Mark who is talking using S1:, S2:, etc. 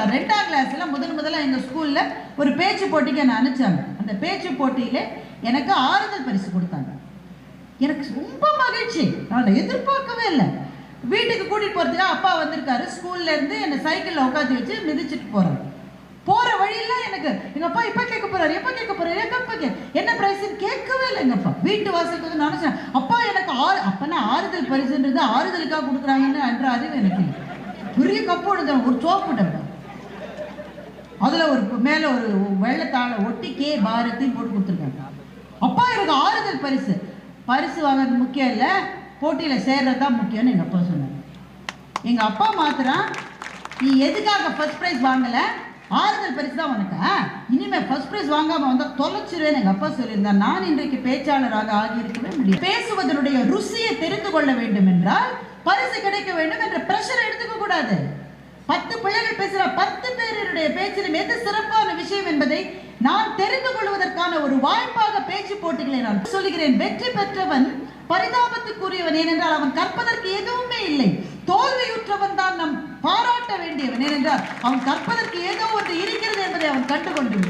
S1: கொடுத்தார். 2ஆம் கிளாஸ்ல முதல்ல எங்க ஸ்கூல்ல ஒரு பேச்சு போட்டிக்கு என்ன அனுப்பிச்சாங்க. அந்த பேச்சு போட்டியில எனக்கு ஆறுதல் பரிசு கொடுத்தாங்க. எனக்கு ரொம்ப மகிழ்ச்சி. நான் எதிர்பார்க்கவே இல்லை. வீட்டுக்கு கூட்டிட்டு போறதுக்கு அப்பா வந்திருக்காரு. ஸ்கூல்ல இருந்து என்னை சைக்கிள்ல உட்காந்து வச்சு மிதிச்சுட்டு போறாரு. போற வழியில எனக்கு எங்க அப்பா எப்ப கேட்க போறாரு என்ன பிரைஸ் கேட்கவே இல்லை. எங்க அப்பா வீட்டு வாசலுக்கு வந்து நினைச்சேன், அப்பா எனக்கு அப்பனா ஆறுதல் பரிசுன்றது ஆறுதலுக்காக கொடுக்குறாங்கன்னு என்ற அறிவு எனக்கு இல்லை. பெரிய கப்பு ஒரு சோப்பு டப்பா, அதுல ஒரு மேல ஒரு வெள்ளத்தாளை ஒட்டி கே பாரதி போட்டு கொடுத்துருக்காங்க. அப்பா எனக்கு ஆறுதல் பரிசு வாங்குறது முக்கியம் இல்லை, போட்டியில சேர்றது தான் முக்கியம்னு எங்க அப்பா சொன்னாங்க. எங்க அப்பா மாத்திரம் நீ எதுக்காக ஃபர்ஸ்ட் பிரைஸ் வாங்கல, ஆறுதல் பரிசு தான் உனக்கு, இனிமே ஃபர்ஸ்ட் பிரைஸ் வாங்காம வந்தா தொலைச்சிருவேன் எங்க அப்பா சொல்லியிருந்தார். நான் இன்றைக்கு பேச்சாளராக ஆகியிருக்கவே முடியும். பேசுவதனுடைய ருசியை தெரிந்து கொள்ள வேண்டும் என்றால் பரிசு கிடைக்க வேண்டும் என்ற பிரஷர் எடுத்துக்க கூடாது. 10 பிள்ளைகள் பேசுற 10 பேருடைய பேச்சிலும் எது சிறப்பான விஷயம் என்பதை நான் தெரிந்து கொள்வதற்கான ஒரு வாய்ப்பாக பேச்சு போட்டிகளை நான் சொல்லுகிறேன். வெற்றி பெற்றவன் பரிதாபத்துக்குரியவன், ஏனென்றால் அவன் கற்பதற்கு எதுவுமே இல்லை. தோல்வியுற்றவன் தான் நாம் பாராட்ட வேண்டியவன், ஏனென்றால் அவன் கற்பதற்கு ஏதோ ஒன்று இருக்கிறது என்பதை அவன் கண்டுகொண்டு